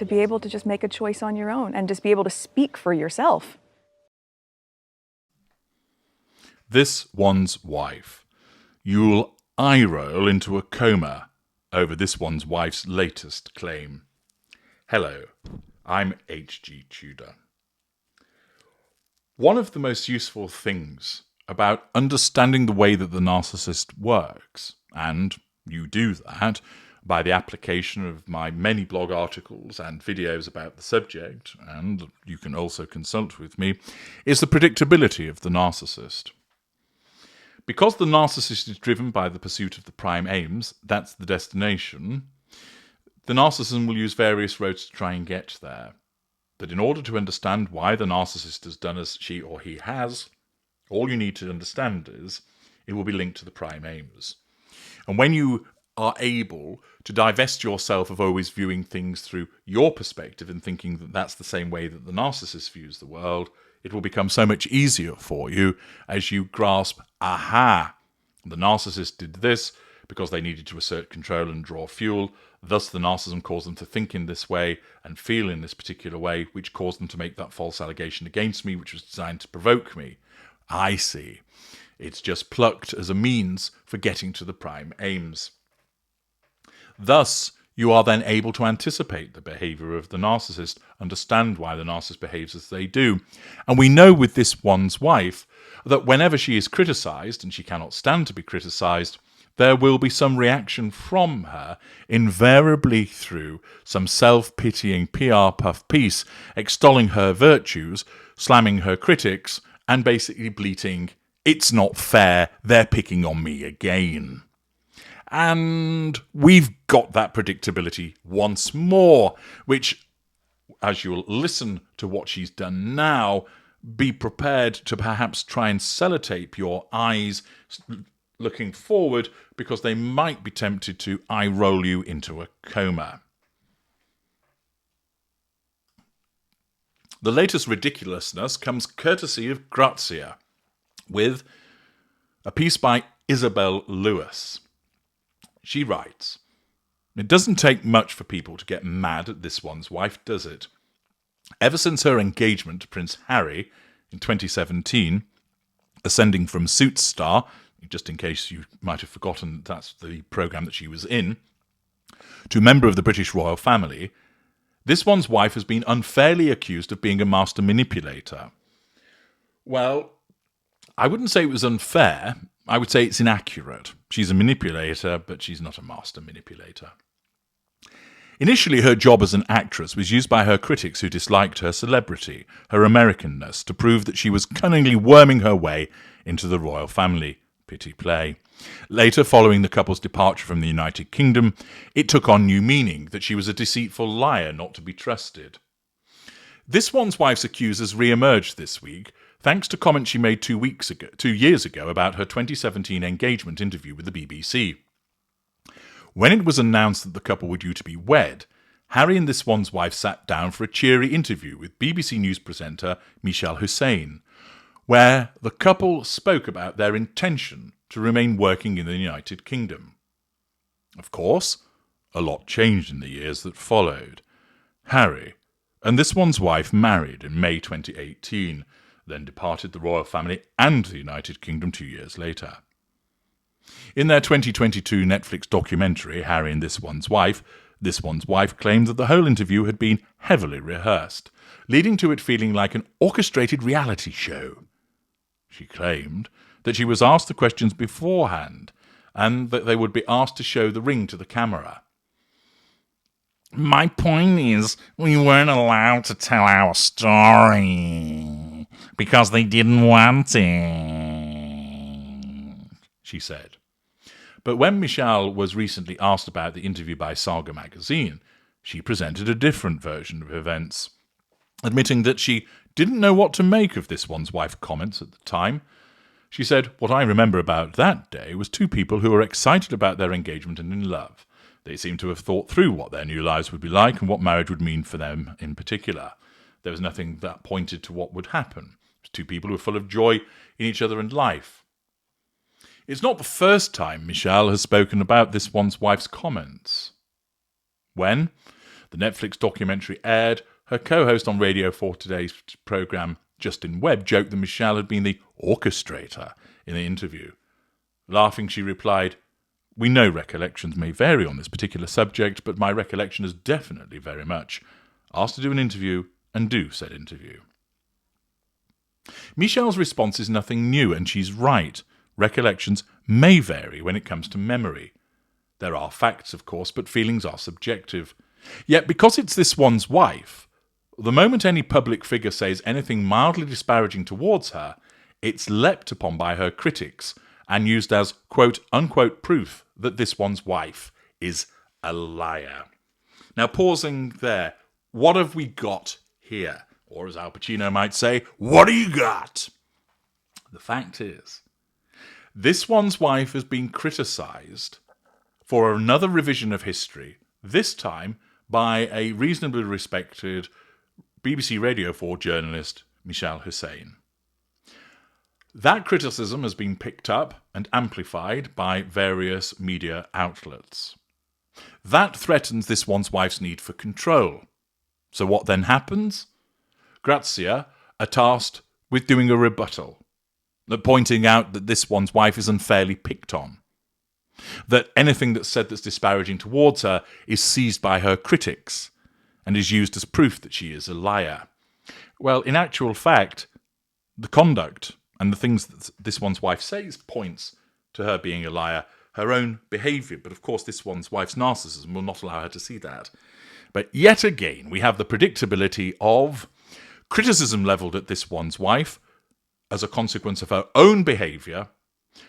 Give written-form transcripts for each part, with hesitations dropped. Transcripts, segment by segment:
to be able to just make a choice on your own and just be able to speak for yourself. This one's wife. You'll eye-roll into a coma over this one's wife's latest claim. Hello, I'm H.G. Tudor. One of the most useful things about understanding the way that the narcissist works, and you do that by the application of my many blog articles and videos about the subject, and you can also consult with me, is the predictability of the narcissist. Because the narcissist is driven by the pursuit of the prime aims, that's the destination, the narcissism will use various roads to try and get there. But in order to understand why the narcissist has done as she or he has, all you need to understand is it will be linked to the prime aims. And when you are able to divest yourself of always viewing things through your perspective and thinking that that's the same way that the narcissist views the world, it will become so much easier for you as you grasp, aha, the narcissist did this because they needed to assert control and draw fuel. Thus, the narcissism caused them to think in this way and feel in this particular way, which caused them to make that false allegation against me, which was designed to provoke me. I see. It's just plucked as a means for getting to the prime aims. Thus, you are then able to anticipate the behavior of the narcissist, understand why the narcissist behaves as they do. And we know with this one's wife that whenever she is criticized, and she cannot stand to be criticized, there will be some reaction from her, invariably through some self-pitying PR puff piece, extolling her virtues, slamming her critics, and basically bleating, "It's not fair, they're picking on me again." And we've got that predictability once more, which, as you'll listen to what she's done now, be prepared to perhaps try and sellotape your eyes looking forward, because they might be tempted to eye-roll you into a coma. The latest ridiculousness comes courtesy of Grazia, with a piece by Isabel Lewis. She writes, "It doesn't take much for people to get mad at this one's wife, does it? Ever since her engagement to Prince Harry in 2017, ascending from Suits star," just in case you might have forgotten that's the programme that she was in, "to member of the British royal family, this one's wife has been unfairly accused of being a master manipulator." Well, I wouldn't say it was unfair. I would say it's inaccurate. She's a manipulator, but she's not a master manipulator. Initially, her job as an actress was used by her critics who disliked her celebrity, her Americanness, to prove that she was cunningly worming her way into the royal family. Pity play. Later, following the couple's departure from the United Kingdom, it took on new meaning, that she was a deceitful liar not to be trusted. This one's wife's accusers re-emerged this week, thanks to comments she made 2 years ago about her 2017 engagement interview with the BBC. When it was announced that the couple were due to be wed, Harry and this one's wife sat down for a cheery interview with BBC News presenter Michelle Hussein, where the couple spoke about their intention to remain working in the United Kingdom. Of course, a lot changed in the years that followed. Harry and this one's wife married in May 2018, then departed the royal family and the United Kingdom 2 years later. In their 2022 Netflix documentary, Harry and this one's wife claimed that the whole interview had been heavily rehearsed, leading to it feeling like an orchestrated reality show. She claimed that she was asked the questions beforehand and that they would be asked to show the ring to the camera. "My point is, we weren't allowed to tell our story because they didn't want it," she said. But when Michelle was recently asked about the interview by Saga magazine, she presented a different version of events, admitting that she didn't know what to make of this one's wife comments at the time. She said, "What I remember about that day was two people who were excited about their engagement and in love. They seemed to have thought through what their new lives would be like and what marriage would mean for them in particular. There was nothing that pointed to what would happen. It was two people who were full of joy in each other and life." It's not the first time Michelle has spoken about this one's wife's comments. When? The Netflix documentary aired. Her co-host on Radio 4 Today's programme, Justin Webb, joked that Michelle had been the orchestrator in the interview. Laughing, she replied, "We know recollections may vary on this particular subject, but my recollection is definitely very much asked to do an interview and do said interview." Michelle's response is nothing new, and she's right. Recollections may vary when it comes to memory. There are facts, of course, but feelings are subjective. Yet, because it's this one's wife, the moment any public figure says anything mildly disparaging towards her, it's leapt upon by her critics and used as quote-unquote proof that this one's wife is a liar. Now, pausing there, what have we got here? Or as Al Pacino might say, what do you got? The fact is, this one's wife has been criticised for another revision of history, this time by a reasonably respected BBC Radio 4 journalist, Michelle Hussein. That criticism has been picked up and amplified by various media outlets. That threatens this one's wife's need for control. So what then happens? Grazia are tasked with doing a rebuttal, pointing out that this one's wife is unfairly picked on, that anything that's said that's disparaging towards her is seized by her critics and is used as proof that she is a liar. Well, in actual fact, the conduct and the things that this one's wife says points to her being a liar, her own behaviour. But of course, this one's wife's narcissism will not allow her to see that. But yet again, we have the predictability of criticism levelled at this one's wife as a consequence of her own behaviour,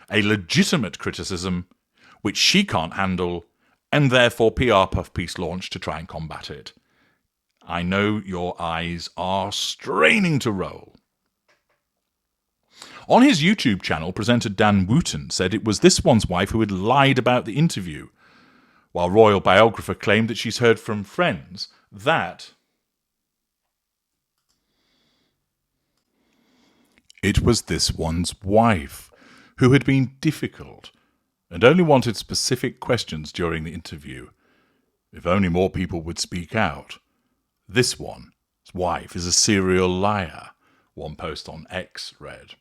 a legitimate criticism which she can't handle, and therefore PR puff piece launched to try and combat it. I know your eyes are straining to roll. On his YouTube channel, presenter Dan Wooten said it was this one's wife who had lied about the interview, while royal biographer claimed that she's heard from friends that it was this one's wife who had been difficult and only wanted specific questions during the interview. If only more people would speak out. This one's wife is a serial liar, one post on X read.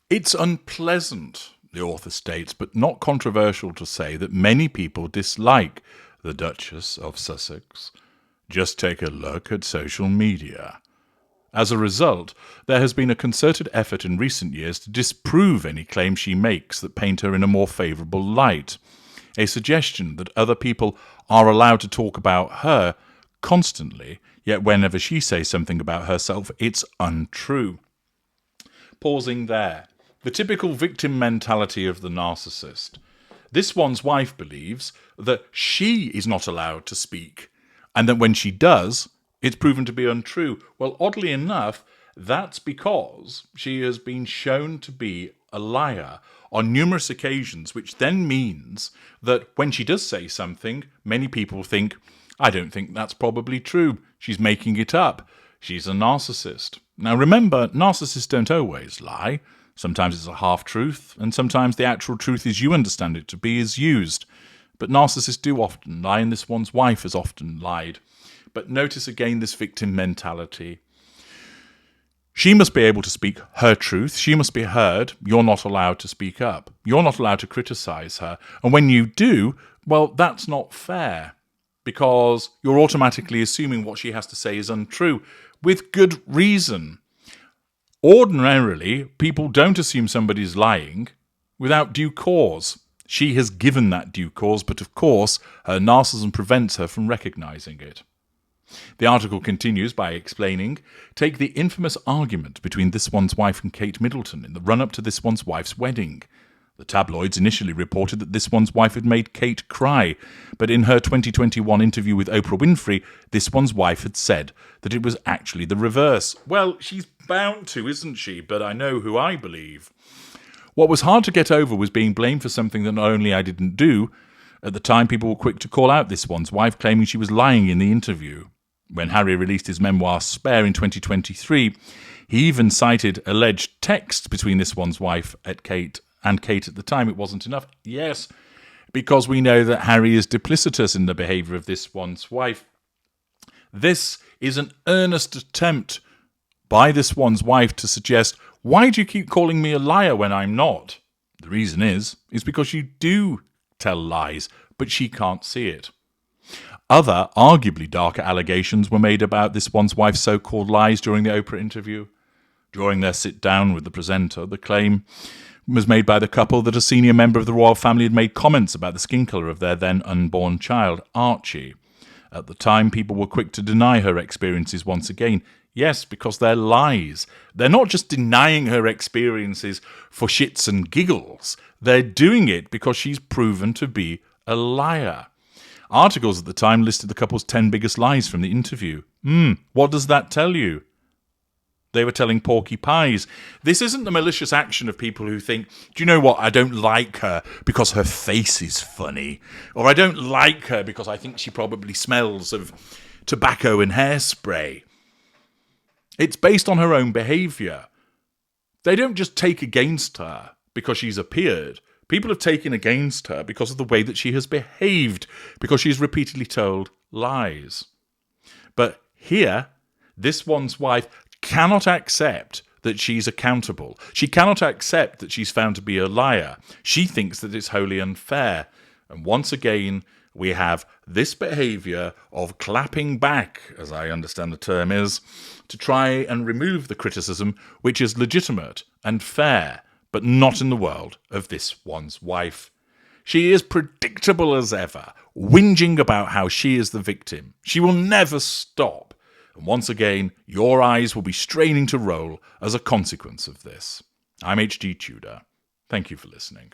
It's unpleasant, the author states, but not controversial to say that many people dislike the Duchess of Sussex. Just take a look at social media. As a result, there has been a concerted effort in recent years to disprove any claim she makes that paint her in a more favourable light. A suggestion that other people are allowed to talk about her constantly, yet whenever she says something about herself, it's untrue. Pausing there. The typical victim mentality of the narcissist. This one's wife believes that she is not allowed to speak, and that when she does, it's proven to be untrue. Well, oddly enough, that's because she has been shown to be a liar on numerous occasions, which then means that when she does say something, many people think, I don't think that's probably true. She's making it up. She's a narcissist. Now remember, narcissists don't always lie. Sometimes it's a half-truth, and sometimes the actual truth as you understand it to be is used. But narcissists do often lie, and this one's wife has often lied. But notice again this victim mentality. She must be able to speak her truth. She must be heard. You're not allowed to speak up. You're not allowed to criticise her. And when you do, well, that's not fair, because you're automatically assuming what she has to say is untrue, with good reason. Ordinarily, people don't assume somebody's lying without due cause. She has given that due cause, but of course, her narcissism prevents her from recognising it. The article continues by explaining, take the infamous argument between this one's wife and Kate Middleton in the run-up to this one's wife's wedding. The tabloids initially reported that this one's wife had made Kate cry, but in her 2021 interview with Oprah Winfrey, this one's wife had said that it was actually the reverse. Well, she's bound to, isn't she? But I know who I believe. What was hard to get over was being blamed for something that not only I didn't do. At the time, people were quick to call out this one's wife, claiming she was lying in the interview. When Harry released his memoir Spare in 2023, he even cited alleged texts between this one's wife and Kate at the time. It wasn't enough. Yes, because we know that Harry is duplicitous in the behaviour of this one's wife. This is an earnest attempt by this one's wife to suggest, why do you keep calling me a liar when I'm not? The reason is because you do tell lies, but she can't see it. Other, arguably darker allegations were made about this one's wife's so-called lies during the Oprah interview. During their sit-down with the presenter, the claim was made by the couple that a senior member of the royal family had made comments about the skin colour of their then unborn child, Archie. At the time, people were quick to deny her experiences once again. Yes, because they're lies. They're not just denying her experiences for shits and giggles. They're doing it because she's proven to be a liar. Articles at the time listed the couple's 10 biggest lies from the interview. What does that tell you? They were telling porky pies. This isn't the malicious action of people who think, do you know what, I don't like her because her face is funny. Or I don't like her because I think she probably smells of tobacco and hairspray. It's based on her own behaviour. They don't just take against her because she's appeared. People have taken against her because of the way that she has behaved, because she's repeatedly told lies. But here, this one's wife cannot accept that she's accountable. She cannot accept that she's found to be a liar. She thinks that it's wholly unfair. And once again, we have this behaviour of clapping back, as I understand the term is, to try and remove the criticism which is legitimate and fair, but not in the world of this one's wife. She is predictable as ever, whinging about how she is the victim. She will never stop. And once again, your eyes will be straining to roll as a consequence of this. I'm HG Tudor. Thank you for listening.